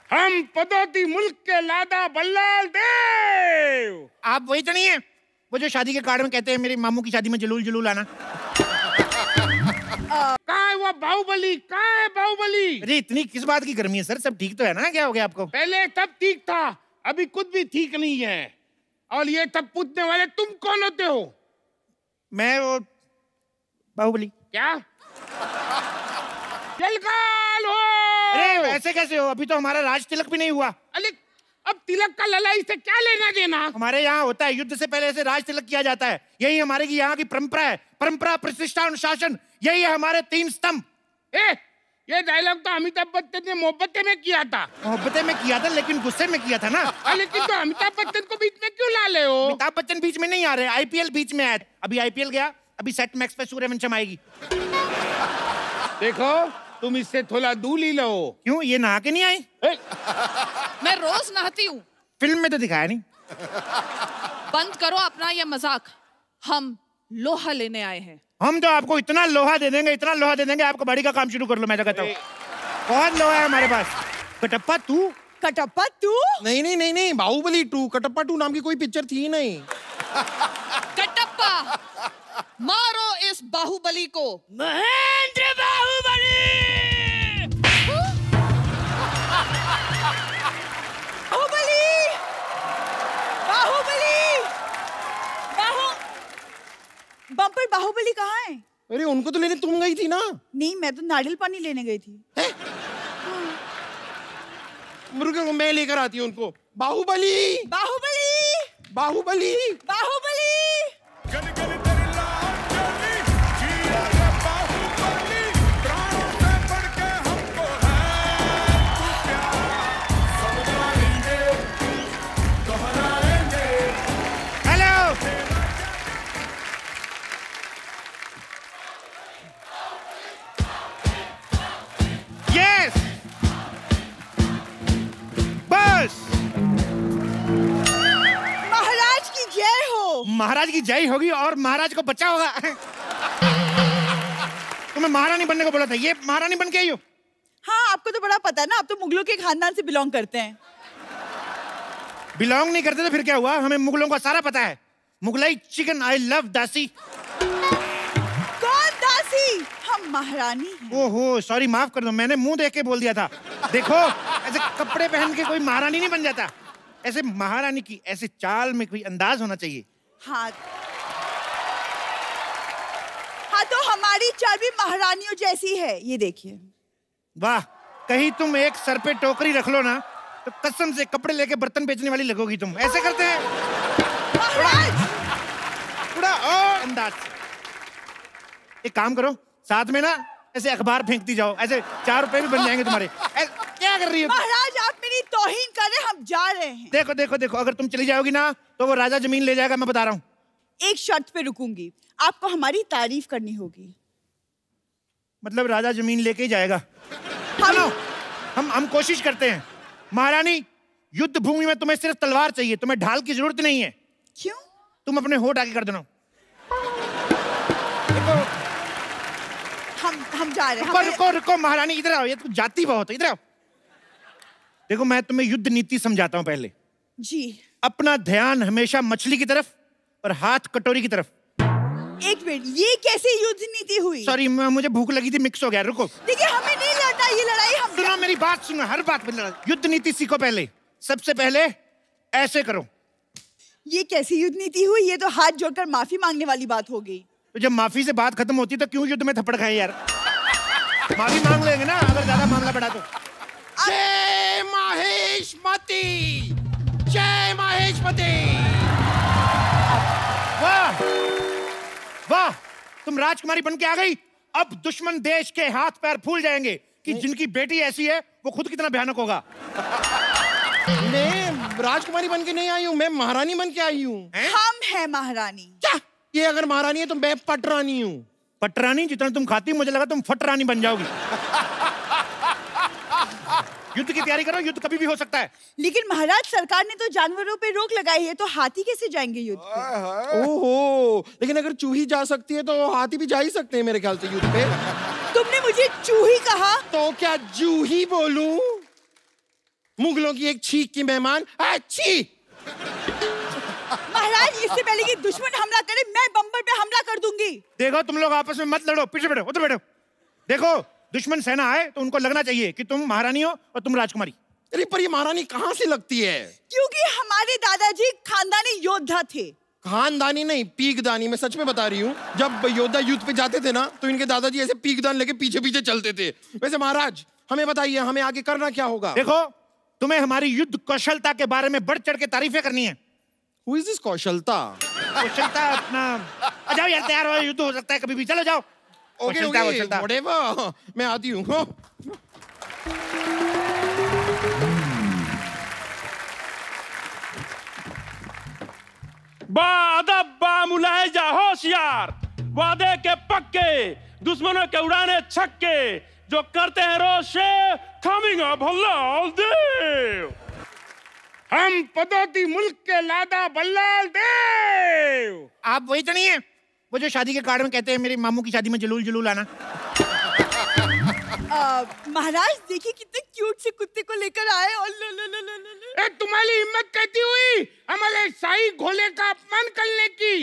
हम पदौती मुल्क के लादा बल्लाल देव। आप वही तो नहीं है वो जो शादी के कार्ड में कहते हैं मेरे मामू की शादी में जलूल जलूल आना? कहाँ है वो बाहुबली? कहाँ है बाहुबली? अरे इतनी किस बात की गर्मी है सर? सब ठीक तो है ना? क्या हो गया आपको? पहले तब ठीक था, अभी कुछ भी ठीक नहीं है। और ये तब पूछने वाले तुम कौन होते हो? मैं वो बाहुबली। क्या जलकाल हो? अरे वैसे कैसे हो? अभी तो हमारा राज तिलक भी नहीं हुआ। अरे अब तिलक का ललाई से क्या लेना देना? हमारे यहाँ होता है, युद्ध से पहले ऐसे राज तिलक किया जाता है। यही हमारे की यहाँ की परंपरा है। परंपरा, प्रतिष्ठा, अनुशासन, यही है हमारे 3 स्तंभ। ये डायलॉग तो अमिताभ बच्चन ने मोहब्बते में किया था। मोहब्बते में किया था लेकिन गुस्से में किया था ना। लेकिन तो अमिताभ बच्चन को बीच में क्यों ला ले हो? अमिताभ बच्चन बीच में नहीं आ रहे, आईपीएल बीच में आया। अभी आईपीएल गया, अभी सेट मैक्स पे सूर्यवंशम आएगी। देखो तुम इससे थोड़ा दूर ही लो। क्यों, ये नहा के नहीं आई? मैं रोज नहाती हूँ। फिल्म में तो दिखाया नहीं। बंद करो अपना ये मजाक। हम लोहा लेने आए हैं। हम तो आपको इतना लोहा दे देंगे, इतना लोहा दे देंगे, आपको बड़ी का काम शुरू कर लो। मैं तो कहता हूँ बहुत लोहा है हमारे पास। कटप्पा तू? कटप्पा तू? नहीं नहीं नहीं नहीं, बाहुबली 2, कटप्पा 2 नाम की कोई पिक्चर थी नहीं। कटप्पा मारो इस बाहुबली को। महेंद्र बाहुबली! बाहुबली! बाहुबली! बम्पर बाहुबली कहाँ है? अरे उनको तो लेने तुम गई थी ना? नहीं, मैं तो नारियल पानी लेने गई थी। मुर्गे को मैं लेकर आती हूँ उनको। बाहुबली! बाहुबली! बाहुबली! बाहुबली! महाराज की जय होगी और महाराज को बच्चा होगा। तुम्हें महारानी बनने को बोला था, ये महारानी बन के आई हो? हाँ, आपको तो बड़ा पता है ना, आप तो मुगलों के खानदान से बिलोंग करते हैं। बिलोंग नहीं करते तो फिर क्या हुआ? हमें मुगलों का सारा पता है। मुगलाई चिकन, आई लव दासी। कौन दासी? हम महारानी हैं। ओहो सॉरी, माफ कर दो, मैंने मुंह देख के बोल दिया था। देखो ऐसे कपड़े पहन के कोई महारानी नहीं बन जाता। ऐसे महारानी की ऐसे चाल में कोई अंदाज होना चाहिए। हाँ तो हमारी चाल भी महारानियों जैसी है, ये देखिए। वाह, कहीं तुम एक सर पे टोकरी रख लो ना तो कसम से कपड़े लेके बर्तन बेचने वाली लगोगी तुम। ऐसे करते हैं थोड़ा और अंदाज। एक काम करो, साथ में ना ऐसे अखबार फेंकती जाओ, ऐसे 4 रुपए भी बन जाएंगे तुम्हारे। क्या कर रही हो महाराज? आप मेरी तौहीन कर रहे हैं, हम जा रहे हैं। देखो देखो देखो, अगर तुम चली जाओगी ना तो वो राजा जमीन ले जाएगा, मैं बता रहा हूँ। एक शर्त पे रुकूंगी, आपको हमारी तारीफ करनी होगी। मतलब राजा जमीन लेके ही जाएगा? हम कोशिश करते हैं। महारानी, युद्ध भूमि में तुम्हें सिर्फ तलवार चाहिए, तुम्हें ढाल की जरूरत नहीं है। क्यों? तुम अपने होठ आगे कर देना। हम जा रहे हैं। रुको रुको रुको महारानी, इधर आओ, ये तो जाती बहुत है, इधर आओ। देखो मैं तुम्हें युद्ध नीति समझाता हूँ पहले। जी। अपना ध्यान हमेशा मछली की तरफ और हाथ कटोरी की तरफ। एक मिनट, ये कैसे युद्ध नीति हुई? सॉरी, मुझे भूख लगी थी, मिक्स हो गया। रुको, देखिए हमें नहीं लड़ना ये लड़ाई। हम सुनो मेरी बात, सुनो, हर बात पे लड़ाई। युद्ध नीति सीखो पहले। सबसे पहले ऐसे करो। ये कैसी युद्ध नीति हुई? ये तो हाथ जोड़कर माफी मांगने वाली बात हो गई। तो जब माफी से बात खत्म होती तो क्यों युद्ध में थप्पड़ खाए यार? माफी मांग लेंगे ना अगर ज्यादा मामला बढ़ा तो। जय माहेशमती, जय माहेशमती। वाह वाह, तुम राजकुमारी बन के आ गई। अब दुश्मन देश के हाथ पैर फूल जाएंगे कि जिनकी बेटी ऐसी है वो खुद कितना भयानक होगा। मैं राजकुमारी बन के नहीं आई हूँ, मैं महारानी बन के आई हूँ। हम हैं महारानी। क्या? ये अगर महारानी है तो मैं पटरानी हूँ। पटरानी? जितना तुम खाती मुझे लगा तुम फटरानी बन जाओगी। युद्ध की तैयारी करो, युद्ध कभी भी हो सकता है। लेकिन महाराज, सरकार ने तो जानवरों पे रोक लगाई है, तो हाथी कैसे जाएंगे युद्ध पे? ओहो, लेकिन अगर चूही जा सकती है तो हाथी भी जा ही सकते हैं मेरे ख्याल से युद्ध पे। तुमने मुझे चूही कहा? तो क्या जूही बोलूं? मुगलों की एक छींक की मेहमान। अच्छी। महाराज इससे पहले कि दुश्मन हमला करे मैं बम्बर पे हमला कर दूंगी। देखो तुम लोग आपस में मत लड़ो, पीछे बैठो, उधर बैठो। देखो दुश्मन सेना आए तो उनको लगना चाहिए कि तुम महारानी हो और तुम राजकुमारी। अरे पर ये महारानी कहाँ से लगती है? क्योंकि हमारे दादाजी खानदानी योद्धा थे। खानदानी नहीं, पीकदानी। मैं सच में बता रही हूँ, जब योद्धा युद्ध पे जाते थे ना तो इनके दादाजी ऐसे पीकदान लेके पीछे पीछे चलते थे। वैसे महाराज हमें बताइए, हमें आगे करना क्या होगा? देखो तुम्हें हमारी युद्ध कौशलता के बारे में बढ़ चढ़ के तारीफें करनी है। Who is this कौशलता? कौशलता अपना आ जाओ यार, तैयार हो, युद्ध हो सकता है कभी भी, चलो जाओ। ओके कौशलता। whatever, मैं आती हूँ। बादब बामुलाइजा होशियार, वादे के पक्के, दुश्मनों के उड़ाने छक्के, जो करते हैं रोशे, कमिंग अप भल्लाल देव। हम पदौती मुल्क के लादा बल्लाल देव। आप वही तो नहीं है वो जो शादी के कार्ड में कहते हैं मेरे मामू की शादी में जलूल जलूल आना? महाराज देखिए कितने क्यूट से कुत्ते को लेकर आए और तुम्हारी हिम्मत कहती हुई हमारे शाही घोड़े का अपमान करने की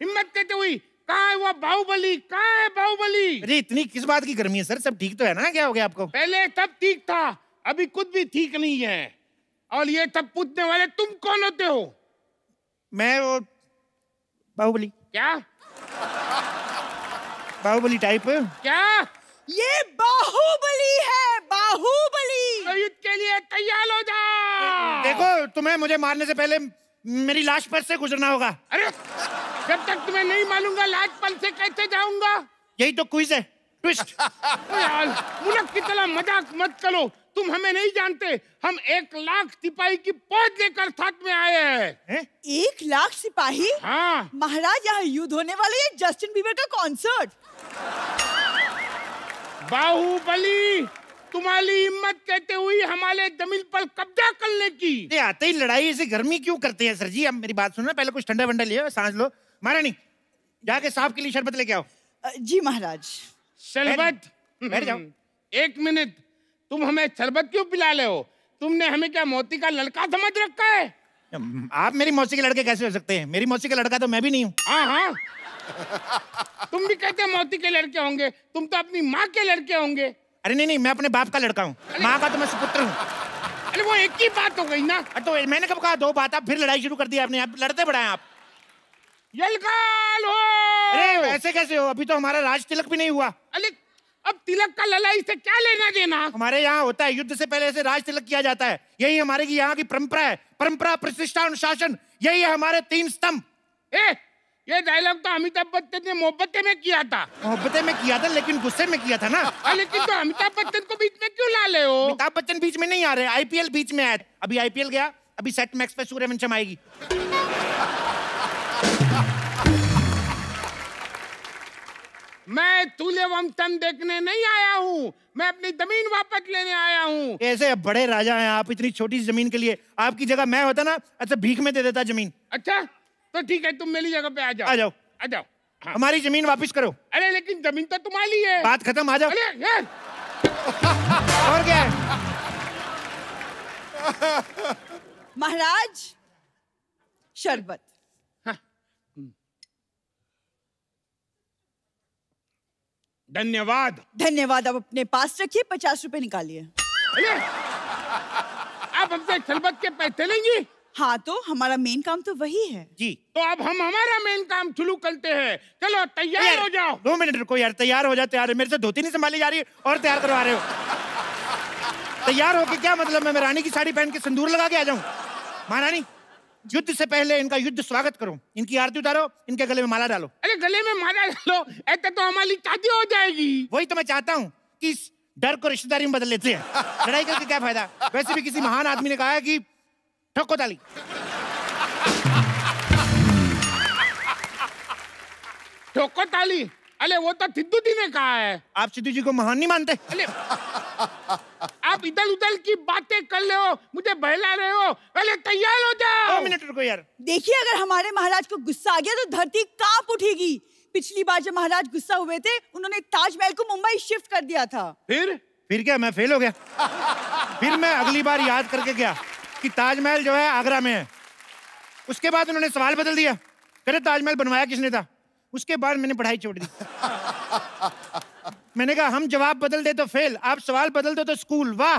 हिम्मत कहती हुई। कहाँ है वो बाहुबली? कहाँ है बाहुबली? अरे इतनी किस बात की गर्मी है सर, सब ठीक तो है ना? क्या हो गया आपको? पहले सब ठीक था, अभी कुछ भी ठीक नहीं है। और ये सब पूछने वाले तुम कौन होते हो? मैं वो बाहुबली। क्या बाहुबली टाइप? क्या? ये बाहुबली है, बाहुबली। तो युद्ध के लिए तैयार हो जाओ। देखो तुम्हें मुझे मारने से पहले मेरी लाश पर से गुजरना होगा। अरे जब तक तुम्हें नहीं मालूंगा लाश पर से कैसे जाऊंगा? यही तो क्विज है, ट्विस्ट। यार मुल्क की तरह मजाक मत करो, तुम हमें नहीं जानते। हम 1 लाख सिपाही की फौज लेकर साथ में आए हैं। 1 लाख सिपाही? हाँ महाराज यहाँ युद्ध होने वाला है जस्टिन बीबर का कॉन्सर्ट। बाहुबली तुम्हारी हिम्मत कहते हुई हमारे जमीन पर कब्जा करने की। ये आते ही लड़ाई से गर्मी क्यों करते हैं सर जी? अब मेरी बात सुनो, पहले कुछ ठंडा वंडा लियो, सांस लो। महारानी जाके सांप के लिए शरबत लेके आओ। जी महाराज। शरबत? बैठ जाओ। 1 मिनट, तुम हमें शरबत क्यों पिला रहे हो? तुमने हमें क्या मोती का लड़का समझ रखा है? आप मेरी मौसी के लड़के कैसे हो सकते हैं? मेरी मौसी का लड़का तो मैं भी नहीं हूँ। हाँ हाँ तुम भी कहते मौती के लड़के होंगे, तुम तो अपनी माँ के लड़के होंगे। अरे नहीं नहीं, मैं अपने बाप का लड़का हूँ, माँ का तो मैं सुपुत्र हूँ। अरे वो एक ही बात हो गई ना। तो मैंने कब कहा 2 बात? आप फिर लड़ाई शुरू कर दी आपने, आप लड़ते बड़ा हैं आप। यलकाल हो। अरे ऐसे कैसे हो? अभी तो हमारा राज तिलक भी नहीं हुआ। अरे अब तिलक का लड़ाई से क्या लेना देना? हमारे यहाँ होता है, युद्ध से पहले ऐसे राज तिलक किया जाता है। यही हमारे की यहाँ की परंपरा है। परंपरा, प्रतिष्ठा, अनुशासन, यही है हमारे 3 स्तंभ। ये डायलॉग तो अमिताभ बच्चन ने मोहब्बतें में किया था। मोहब्बतें में किया था लेकिन गुस्से में किया था ना। लेकिन तो अमिताभ बच्चन को बीच में क्यों ला ले हो? अमिताभ बच्चन बीच में नहीं आ रहे, आईपीएल बीच में आया। अभी आईपीएल गया, अभी सेट मैक्स पे सूर्यवंशम आएगी। मैं सूर्यवंशम देखने नहीं आया हूँ, मैं अपनी जमीन वापस लेने आया हूँ। ऐसे बड़े राजा हैं आप, इतनी छोटी सी जमीन के लिए। आपकी जगह मैं होता ना, अच्छा भीख में दे देता जमीन। अच्छा तो ठीक है, तुम मेरी जगह पे आ जाओ। आ जाओ, आ जाओ। हाँ। हमारी जमीन वापस करो। अरे लेकिन जमीन तो तुम्हारी है। बात खत्म, आ जाओ। अरे यार और क्या है? महाराज शरबत। धन्यवाद। धन्यवाद। अब अपने पास रखिए, 50 रुपए निकालिए। अरे आप हमसे शरबत के पैसे लेंगी? हाँ तो हमारा मेन काम तो वही है जी। तो अब हम हमारा मेन काम शुरू करते हैं। चलो तैयार हो जाओ। 2 मिनट रुको यार, तैयार हो जाते यार। मेरे से धोती नहीं संभाली जा रही और तैयार करवा रहे हो। तैयार होके क्या मतलब? मैं रानी की साड़ी पहन के सिंदूर लगा के आ जाऊं? महारानी युद्ध से पहले इनका युद्ध स्वागत करो, इनकी आरती उतारो, इनके गले में माला डालो। अरे गले में माला डालो, ऐसे तो हमारी शादी हो जाएगी। वही तो मैं चाहता हूँ कि इस डर को रिश्तेदारी में बदल लेते हैं। लड़ाई करके क्या फायदा? वैसे भी किसी महान आदमी ने कहा है कि ठोको ताली। ठोको ताली? अरे वो तो सिद्धू जी ने कहा है। आप सिद्धू जी को महान नहीं मानते? अरे आप इधर उधर की बातें कर रहे हो, मुझे बहला रहे हो। पहले तैयार हो जाओ। 2 मिनट रुको यार। देखिए अगर हमारे महाराज को गुस्सा आ गया तो धरती कांप उठेगी। पिछली बार जब महाराज गुस्सा हुए थे, उन्होंने ताजमहल को मुंबई शिफ्ट कर दिया था। फिर फिर क्या, मैं फेल हो गया। फिर मैं अगली बार याद करके गया कि ताजमहल जो है आगरा में है। उसके बाद उन्होंने सवाल बदल दिया, कहते ताजमहल बनवाया किसने था। उसके बाद मैंने पढ़ाई छोड़ दी। मैंने कहा हम जवाब बदल दे तो फेल, आप सवाल बदल दो तो स्कूल। वाह,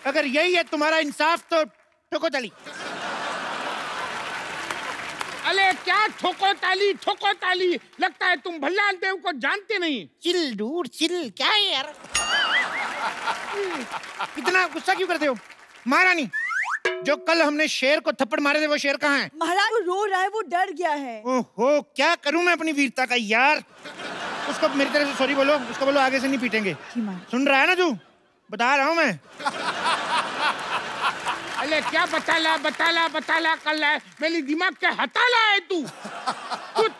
अगर यही है तुम्हारा इंसाफ तो ठोको ताली। अरे क्या ठोको ताली, लगता है तुम भगवान देव को जानते नहीं। चिल डूड चिल, क्या है यार, इतना गुस्सा क्यों करते हो? महारानी, जो कल हमने शेर को थप्पड़ मारे थे वो शेर कहाँ है? महाराज वो रो रहा है, वो डर गया है। ओहो, क्या करूं मैं अपनी वीरता का यार। उसको मेरी तरफ से सॉरी बोलो, उसको बोलो आगे से नहीं पीटेंगे। सुन रहा है ना तू, बता रहा हूं मैं। अरे क्या बताला कर रहा है, मेरी दिमाग के हटाला है तू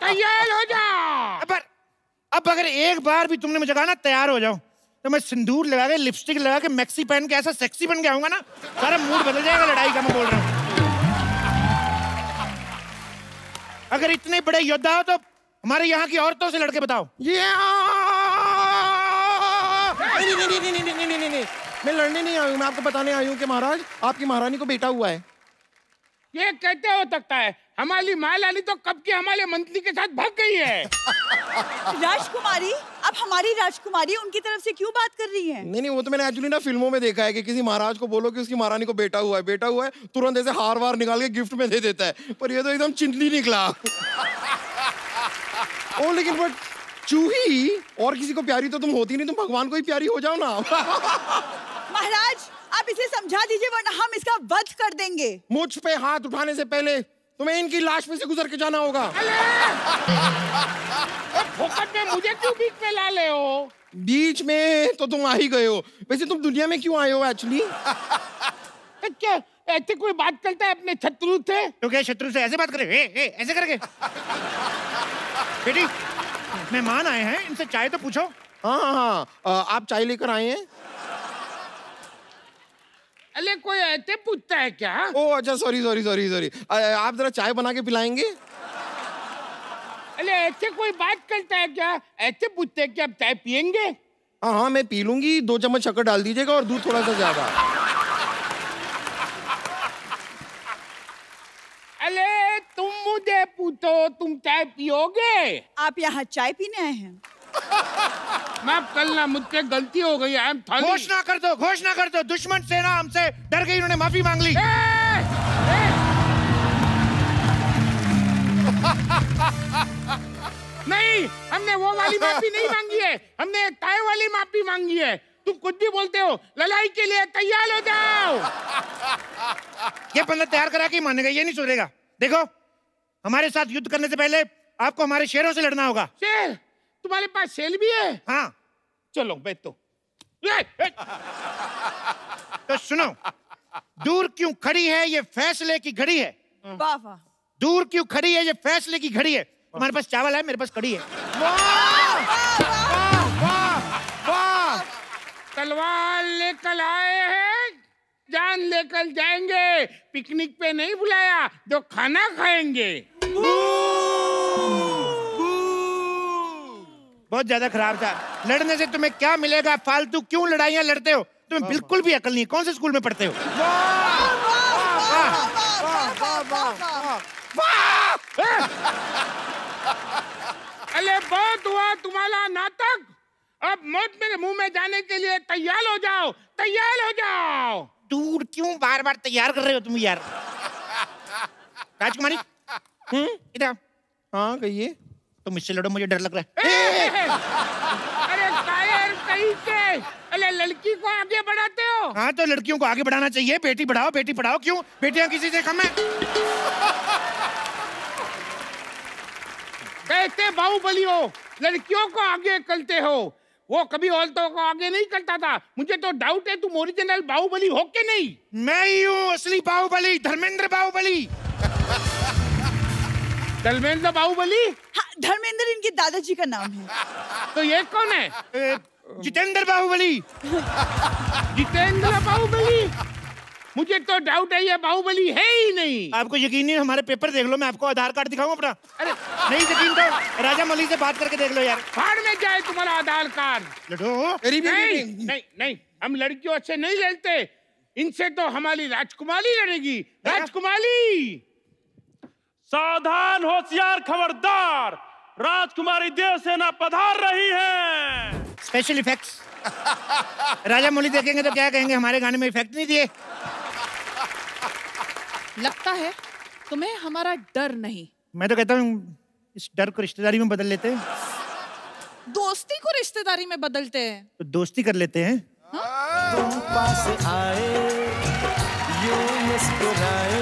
तैयार हो जा। अब अगर एक बार भी तुमने मुझे कहा ना तैयार हो जाओ, तो मैं सिंदूर लगा के, लिपस्टिक लगा के, मैक्सी पहन के ऐसा सेक्सी बन के आऊंगा ना, सारा मूड बदल जाएगा लड़ाई का। मैं बोल रहा हूँ, अगर इतने बड़े योद्धा हो तो हमारे यहाँ की औरतों से लड़के बताओ। नहीं, मैं लड़ने नहीं आई हूँ, मैं आपको बताने आई हूँ कि महाराज आपकी महारानी को बेटा हुआ है। ये कहते हो सकता है, हमारी महारानी तो कब की हमारे मंत्री के साथ भाग गई है। राजकुमारी, अब हमारी राजकुमारी उनकी तरफ से क्यों बात कर रही है? नहीं, वो तो मैंने एक्चुअली ना फिल्मों में देखा है कि किसी महाराज को बोलो कि उसकी महारानी को बेटा हुआ है, तुरंत ऐसे हार वार निकाल के गिफ्ट में दे देता है। पर ये तो एकदम चिंतली निकला। ओ लेकिन बट चूही और किसी को प्यारी तो तुम होती नहीं, तुम भगवान को ही प्यारी हो जाओ ना। महाराज आप इसे समझा दीजिए वरना हम इसका वध कर देंगे। मुझ पे हाथ उठाने से पहले तुम्हें इनकी लाश पे से गुजर के जाना होगा। फोकट में मुझे क्यों बीच में ला ले हो? बीच में तो तुम आ ही गए हो। वैसे तुम दुनिया में क्यों आए हो एक्चुअली? क्या ऐसे कोई बात करता है अपने शत्रु से? तो क्या शत्रु से ऐसे बात करे? ऐसे करके? बेटी, मेहमान आए हैं, इनसे चाय तो पूछो। हाँ, आप चाय लेकर आए हैं? अरे कोई ऐसे पूछता है क्या? ओ अच्छा, सॉरी। आप जरा चाय बना के पिलाएंगे? अरे ऐसे कोई बात करता है क्या? ऐसे पूछते हैं कि आप चाय पियेंगे? हाँ, मैं पी लूंगी। 2 चम्मच शक्कर डाल दीजिएगा और दूध थोड़ा सा ज्यादा। अरे तुम मुझे पूछो, तुम चाय पियोगे? आप यहाँ चाय पीने आए हैं? माफ करना, मुझसे गलती हो गई। घोषणा कर दो, दुश्मन सेना हमसे डर गई, उन्होंने माफी मांग ली। नहीं, हमने वो वाली माफी नहीं मांगी है, हमने चाय वाली माफी मांगी है। तुम कुछ भी बोलते हो, लड़ाई के लिए तैयार हो जाओ। ये बंदा तैयार करा के मानेगा, ये नहीं सुधरेगा। देखो, हमारे साथ युद्ध करने से पहले आपको हमारे शेरों से लड़ना होगा। शेर? तुम्हारे पास शेर भी है? हाँ। चलो बैठो। तो सुनो, दूर क्यों खड़ी है ये फैसले की घड़ी है। वाह वाह। दूर क्यों खड़ी है ये फैसले की घड़ी है। तुम्हारे पास चावल है, मेरे पास कड़ी है। वाह, तलवार लेकर आए हैं, जान लेकर जाएंगे। पिकनिक पे नहीं बुलाया, जो खाना खाएंगे। बहुत ज्यादा खराब था। लड़ने से तुम्हें क्या मिलेगा? फालतू क्यों लड़ाइयाँ लड़ते हो? तुम्हें बिल्कुल भी अकल नहीं। कौन से स्कूल में पढ़ते हो? अरे बहुत हुआ तुम्हारा नाटक, अब मौत मेरे मुंह में जाने के लिए तैयार हो जाओ। दूर क्यों बार बार तैयार कर रहे हो तुम यार? राजकुमारी, इधर। हाँ कहिए। तुम इससे लड़ो, मुझे डर लग रहा है। अरे कायर कहीं के, अरे लड़की को आगे बढ़ाते हो। हाँ तो लड़कियों को आगे बढ़ाना चाहिए। बेटी बढ़ाओ, बेटी पढ़ाओ। क्यों? बेटियां किसी से कम है? कहते बाहुबली हो, लड़कियों को आगे करते हो। वो कभी औरतों को आगे नहीं करता था। मुझे तो डाउट है तुम ओरिजिनल बाहुबली हो के नहीं। मैं ही हूँ असली बाहुबली, धर्मेंद्र बाहुबली। धर्मेंद्र बाहुबली? हाँ, धर्मेंद्र इनके दादाजी का नाम है। तो ये कौन है? जितेंद्र बाहुबली। जितेंद्र बाहुबली? मुझे तो डाउट है ये बाहुबली है ही नहीं। आपको यकीन नहीं, हमारे पेपर देख लो, मैं आपको आधार कार्ड दिखाऊं अपना। अरे नहीं यकीन तो राजा मौली से बात करके देख लो यार। फाड़ में जाए तुम्हारा आधार कार्ड। लड़ो। नहीं नहीं नहीं, हम लड़कियों से नहीं लड़ते, इनसे तो हमारी राजकुमारी लड़ेगी। राजकुमारी सावधान, होशियार, खबरदार, राजकुमारी देवसेना पधार रही है। Special effects. राजा मौली देखेंगे तो क्या कहेंगे, हमारे गाने में इफेक्ट नहीं दिए। लगता है तुम्हें हमारा डर नहीं। मैं तो कहता हूँ इस डर को रिश्तेदारी में बदल लेते हैं। दोस्ती को रिश्तेदारी में बदलते हैं। तो दोस्ती कर लेते हैं। तुम पास आए, यूं मुस्कुराए,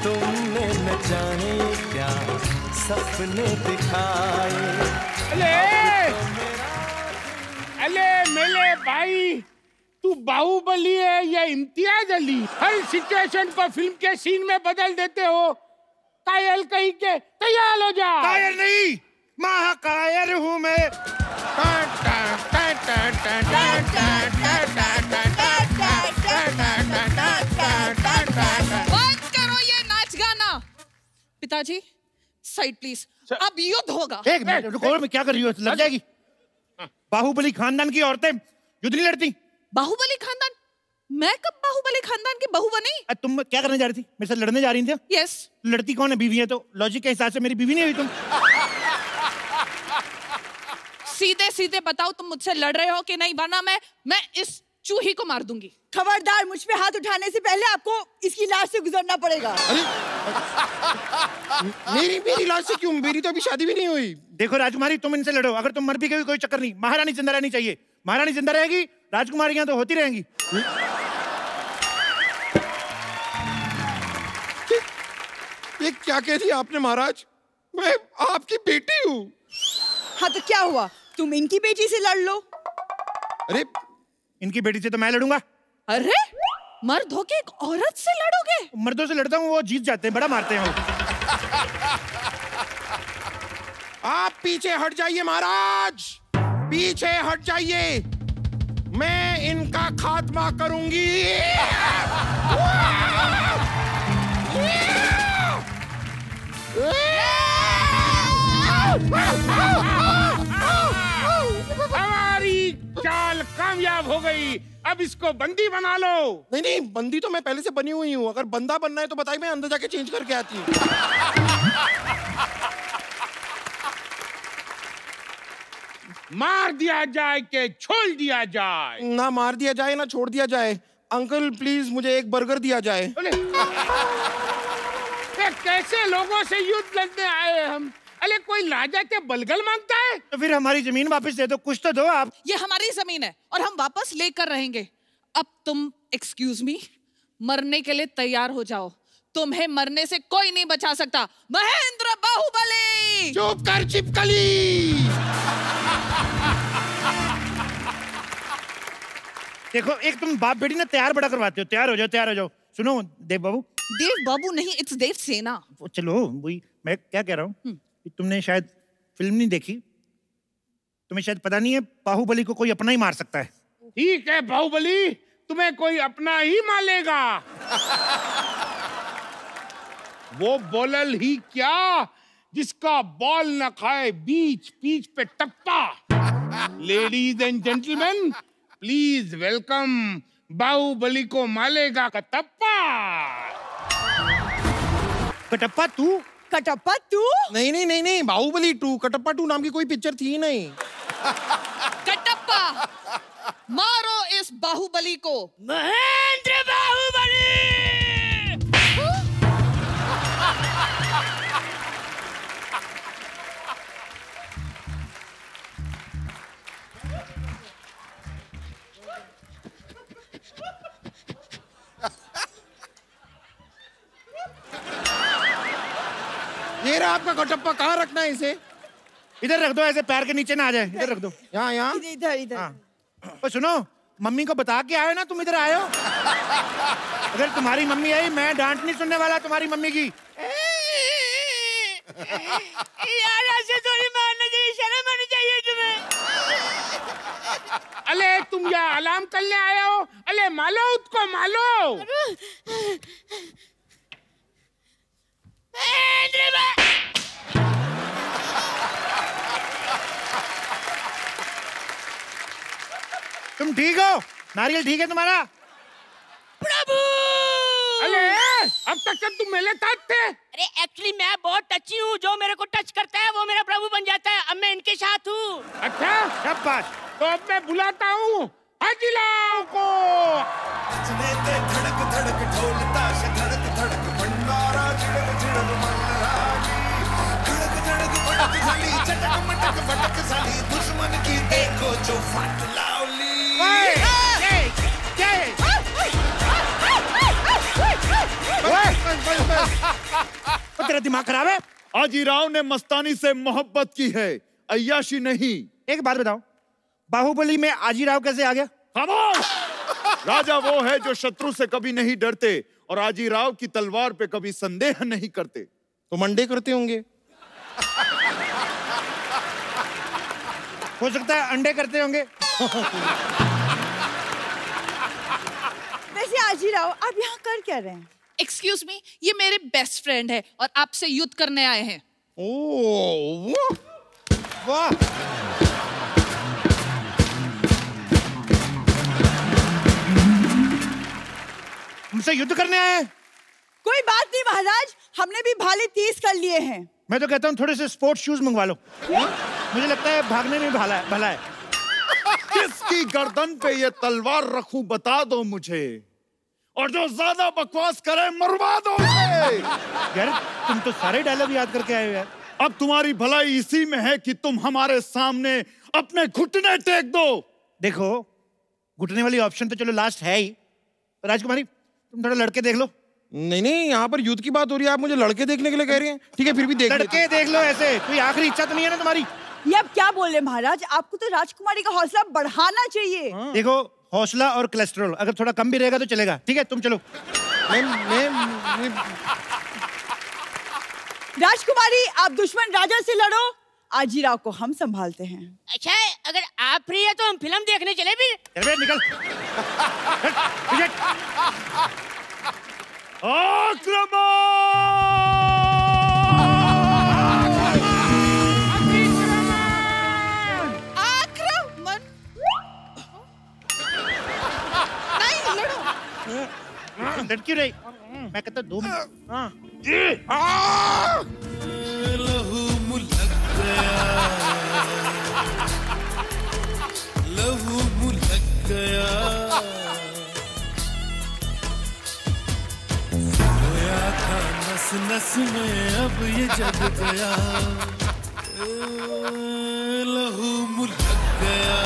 तुमने न जाने क्या सपने दिखाए। अले मेरे भाई, तू बाहुबली है या इम्तियाज अली? हर सिचुएशन को फिल्म के सीन में बदल देते हो। कायल कहीं के, तैयार हो जा। कायर नहीं, महाकायर हूँ मैं। बंद करो ये नाच गाना। पिताजी साइड प्लीज, अब युद्ध होगा। एक मिनट रुको, मैं क्या कर रही हूँ, लग जाएगी। बाहुबली खानदान की औरतें युद्ध नहीं लड़ती। बाहुबली खानदान? मैं कब बाहुबली खानदान की बहू बनी? तुम क्या करने जा रही थी? मेरे साथ लड़ने जा रही थी? यस। लड़ती कौन है? बीवी है, तो लॉजिक के हिसाब से मेरी बीवी नहीं हुई तुम। सीधे सीधे बताओ तुम मुझसे लड़ रहे हो कि नहीं, वरना मैं इस चूही को मार दूंगी। खबरदार, मुझ पे हाथ उठाने से पहले आपको इसकी लाश से गुजरना पड़ेगा। मेरी लाश से क्यों? मेरी तो अभी शादी भी नहीं हुई। देखो राजकुमारी, तुम इनसे लड़ो, अगर तुम मर भी गई कोई चक्कर नहीं, महारानी जिंदा रहनी चाहिए। महारानी जिंदा रहेगी, राजकुमारियां तो होती रहेंगी। ये क्या कह दिया आपने महाराज? मैं आपकी बेटी हूँ। हाँ तो क्या हुआ, तुम इनकी बेटी से लड़ लो। अरे इनकी बेटी से तो मैं लड़ूंगा। अरे मर्द होके एक औरत से लड़ोगे? मर्दों से लड़ता हूँ, वो जीत जाते हैं, बड़ा मारते हैं वो। आप पीछे हट जाइए महाराज, पीछे हट जाइए, मैं इनका खात्मा करूंगी। हमारी चाल कामयाब हो गई, अब इसको बंदी बना लो। नहीं नहीं, बंदी तो मैं पहले से बनी हुई हूँ। अगर बंदा बनना है तो बताइए, मैं अंदर जाके चेंज करके आती हूँ। मार दिया जाए कि छोड़ दिया जाए? ना मार दिया जाए ना छोड़ दिया जाए। अंकल प्लीज मुझे एक बर्गर दिया जाए। कैसे लोगों से युद्ध लड़ने आए हम? अरे कोई राजा के बलगल मांगता है? तो फिर हमारी जमीन वापस दे दो, कुछ तो दो आप। ये हमारी जमीन है और हम वापस लेकर रहेंगे। अब तुम एक्सक्यूज मी, मरने के लिए तैयार हो जाओ। तुम्हें मरने से कोई नहीं बचा सकता। महेंद्र बाहुबली! चुप कर चिपकली। देखो, एक तुम बाप बेटी ना तैयार बड़ा करवाते हो। तैयार हो जाओ, तैयार हो जाओ। सुनो देव बाबू। देव बाबू नहीं, इट्स देव सेना। चलो वही मैं क्या कह रहा हूँ, तुमने शायद फिल्म नहीं देखी, तुम्हें शायद पता नहीं है बाहुबली को कोई अपना ही मार सकता है। ठीक है बाहुबली, तुम्हें कोई अपना ही मारेगा। वो बोलल ही क्या जिसका बॉल न खाए बीच पीच पे टप्पा। Ladies and gentleman, please welcome Baahubali को मालेगा कटप्पा। कटप्पा तू? कटप्पा तू? नहीं नहीं नहीं नहीं, बाहुबली 2, कटप्पा 2 नाम की कोई पिक्चर थी नहीं। कटप्पा, मारो इस बाहुबली को। महेंद्र बाहुबली! ये रहा आपका कटप्पा। कहाँ रखना है इसे? इधर रख दो, ऐसे पैर के नीचे ना आ जाए। इधर रख दो। यहाँ यहाँ। इधर इधर। और सुनो, मम्मी को बता के आए ना तुम इधर आए हो। अगर तुम्हारी मम्मी आई, मैं डांट नहीं सुनने वाला तुम्हारी मम्मी की। यार ऐसे थोड़ी मारने की शर्म आनी चाहिए तुम्हें। अले तुम यहाँ अलार्म करने आए हो अले मालो उसको मालो। तुम ठीक हो? नारियल ठीक है तुम्हारा? प्रभु! अले अब तक तुम मेरे साथ थे। अरे एक्चुअली मैं बहुत टची हूँ, जो मेरे को टच करता है वो मेरा प्रभु बन जाता है। अब मैं इनके साथ हूँ। अच्छा सब बात। तो अब मैं बुलाता हूँ हाजीराव को। धड़क धड़क ढोलता से धड़क धड़क भंडारा झिड़क झिड़क मनराजी धड़क धड़क भड़क झाली चटक मटक भटक झाली दुश्मन की देखो जो फट लावली। तेरा दिमाग खराब है? हाजीराव ने मस्तानी से मोहब्बत की है, अय्याशी नहीं। एक बात बताओ, बाहुबली में आजीराव कैसे आ गया? खामोश! राजा वो है जो शत्रु से कभी नहीं डरते और आजीराव की तलवार पे कभी संदेह नहीं करते। तो मंडे करते होंगे। हो सकता है अंडे करते होंगे। वैसे आजीराव आप यहाँ कर क्या रहे हैं? एक्सक्यूज मी, ये मेरे बेस्ट फ्रेंड है और आपसे युद्ध करने आए हैं। ओह वाह! हमसे युद्ध करने आए हैं? कोई बात नहीं महाराज, हमने भी भाले 30 कर लिए हैं। मैं तो कहता हूँ थोड़े से स्पोर्ट्स शूज मंगवा लो। मुझे लगता है भागने में भला है। किसकी गर्दन पे ये तलवार रखूं बता दो मुझे, और जो ज्यादा बकवास करे मरवा दो उसे। यार तुम तो सारे डायलॉग याद करके आए हो यार। अब तुम्हारी भलाई इसी में है कि तुम हमारे सामने अपने घुटने टेक दो। देखो, घुटने वाली ऑप्शन तो चलो लास्ट है ही। राजकुमारी तुम थोड़ा लड़के देख लो। नहीं नहीं, यहाँ पर युद्ध की बात हो रही है, आप मुझे लड़के देखने के लिए कह रही हैं। ठीक है फिर भी देख लेते लड़के देख लो। ऐसे कोई आखिरी इच्छा तो नहीं है ना तुम्हारी? ये आप क्या बोल रहे हैं महाराज? आपको तो राजकुमारी का हौसला बढ़ाना चाहिए। देखो, हौसला और कोलेस्ट्रॉल अगर थोड़ा कम भी रहेगा तो चलेगा। ठीक है तुम चलो। मैं राजकुमारी आप दुश्मन राजा से लड़ो, आजीराव को हम संभालते हैं। अच्छा अगर आप फ्री है तो हम फिल्म देखने चले भी। चल निकल। आक्रमण! नहीं लड़ो। लड़की रही, मैं कहता हूँ 2 मिनट। लहू मुलक गया, लहू मुलक गया, रोया था नस नस में अब ये जग गया, लहू मुलक गया।